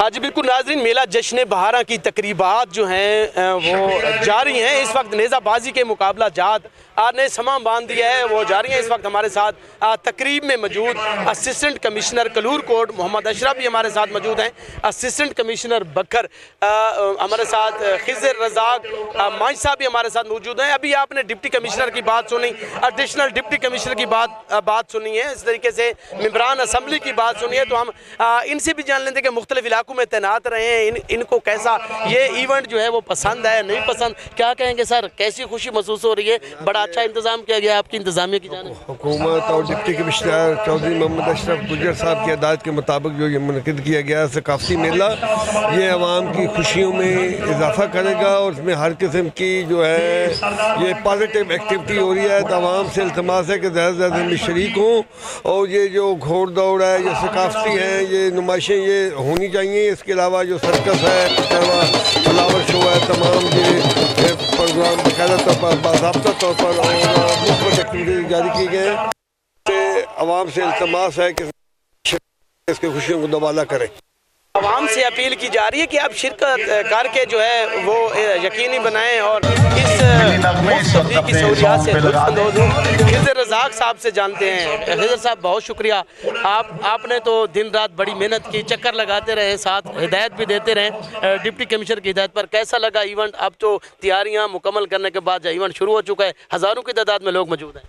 ہاں جی بالکل ناظرین، میلہ جشن بہارا کی تقریبات جو ہیں وہ جاری ہیں۔ اس وقت نیزہ بازی کے مقابلہ جات نے سماں باندھ دیا ہے، وہ جاری ہیں۔ اس وقت ہمارے ساتھ تقریب میں موجود اسسٹنٹ کمشنر کلور کوٹ محمد اشرف بھی ہمارے ساتھ موجود ہیں، اسسٹنٹ کمشنر بکر ہمارے ساتھ خضر رزاق مانج صاحب بھی ہمارے ساتھ موجود ہیں۔ ابھی آپ نے ڈپٹی کمشنر کی بات سنی، ایڈیشنل ڈپٹی کمشنر کی بات سنی ہے، اس طریقے سے ممبران اسمبلی کی بات سنی ہے، تو ہم ان سے بھی جان لیتے کہ مختلف علاقوں میں تعینات رہے ہیں، ان کو کیسا یہ ایونٹ جو ہے وہ پسند ہے نہیں پسند، کیا کہیں گے سر؟ کیسی خوشی محسوس ہو رہی ہے؟ بڑا اچھا انتظام کیا گیا آپ کی انتظامیہ کی جانب؟ حکومت اور ڈپٹی کمشنر چودھری محمد اشرف گجر صاحب کی ہدایت کے مطابق جو یہ منعقد کیا گیا ثقافتی میلہ، یہ عوام کی خوشیوں میں اضافہ کرے گا اور اس میں ہر قسم کی جو ہے یہ پازیٹیو ایکٹیویٹی ہو رہی ہے۔ تو عوام سے التماس ہے کہ زیادہ سے زیادہ میں شریک ہوں، اور یہ جو گھوڑ دوڑ ہے، یہ ثقافتی ہیں، یہ نمائشیں یہ ہونی چاہیے۔ اس کے علاوہ جو سرکس ہے، فلاور شو ہے، تمام یہ پروگرام باقاعدہ طور پر باضابطہ طور پر اور مثبت ایکٹیویٹی جاری کی گئے ہیں۔ عوام سے التماس ہے کہ اس کی خوشیوں کو دوبالا کریں۔ عوام سے اپیل کی جا رہی ہے کہ آپ شرکت کر کے جو ہے وہ یقینی بنائیں اور اس مفت تفریحی سہولیات سے لطف اندوز ہوں۔ خضر رزاق صاحب سے جانتے ہیں۔ خضر صاحب بہت شکریہ، آپ نے تو دن رات بڑی محنت کی، چکر لگاتے رہے، ساتھ ہدایت بھی دیتے رہے ڈپٹی کمشنر کی ہدایت پر۔ کیسا لگا ایونٹ؟ اب تو تیاریاں مکمل کرنے کے بعد جو ایونٹ شروع ہو چکا ہے، ہزاروں کی تعداد میں لوگ موجود ہیں۔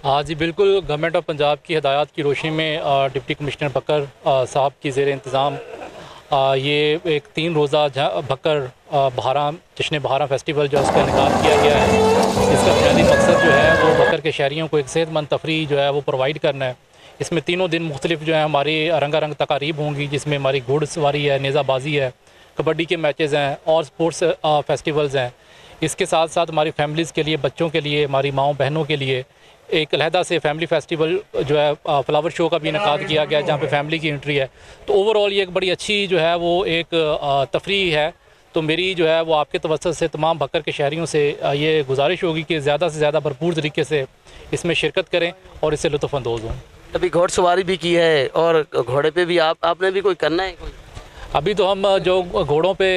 ہاں جی بالکل، گورنمنٹ آف پنجاب کی ہدایات کی روشنی میں ڈپٹی کمشنر بکر صاحب کی زیر انتظام یہ ایک 3 روزہ بکر بہارا جشن بہارا فیسٹیول جو اس کا انعقاد کیا گیا ہے۔ اس کا بنیادی مقصد جو ہے وہ بکر کے شہریوں کو ایک صحت مند تفریح جو ہے وہ پرووائڈ کرنا ہے۔ اس میں تینوں دن مختلف جو ہے ہماری رنگا رنگ تقاریب ہوں گی، جس میں ہماری گھوڑ سواری ہے، نیزہ بازی ہے، کبڈی کے میچز ہیں اور سپورٹس فیسٹیولز ہیں۔ اس کے ساتھ ساتھ ہماری فیملیز کے لیے، بچوں کے لیے، ہماری ماؤں بہنوں کے لیے ایک علیحدہ سے فیملی فیسٹیول جو ہے فلاور شو کا بھی انعقاد کیا گیا ہے، جہاں پہ فیملی کی انٹری ہے۔ تو اوور آل یہ ایک بڑی اچھی جو ہے وہ ایک تفریح ہے۔ تو میری جو ہے وہ آپ کے توسط سے تمام بکر کے شہریوں سے یہ گزارش ہوگی کہ زیادہ سے زیادہ بھرپور طریقے سے اس میں شرکت کریں اور اس سے لطف اندوز ہوں۔ ابھی گھوڑ سواری بھی کی ہے اور گھوڑے پہ بھی آپ نے بھی کوئی کرنا ہے؟ ابھی تو ہم جو گھوڑوں پہ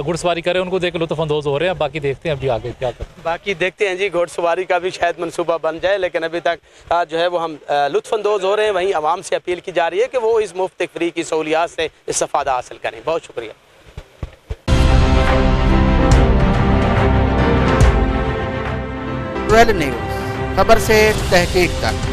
گھڑ سواری کریں ان کو دیکھ کے لطف اندوز ہو رہے ہیں، باقی دیکھتے ہیں ابھی آگے کیا کریں۔ باقی دیکھتے ہیں جی، گھوڑ سواری کا بھی شاید منصوبہ بن جائے، لیکن ابھی تک جو ہے وہ ہم لطف اندوز ہو رہے ہیں۔ وہیں عوام سے اپیل کی جا رہی ہے کہ وہ اس مفت تفریح کی سہولیات سے استفادہ حاصل کریں۔ بہت شکریہ۔ ٹویلو نیوز، خبر سے تحقیق تک۔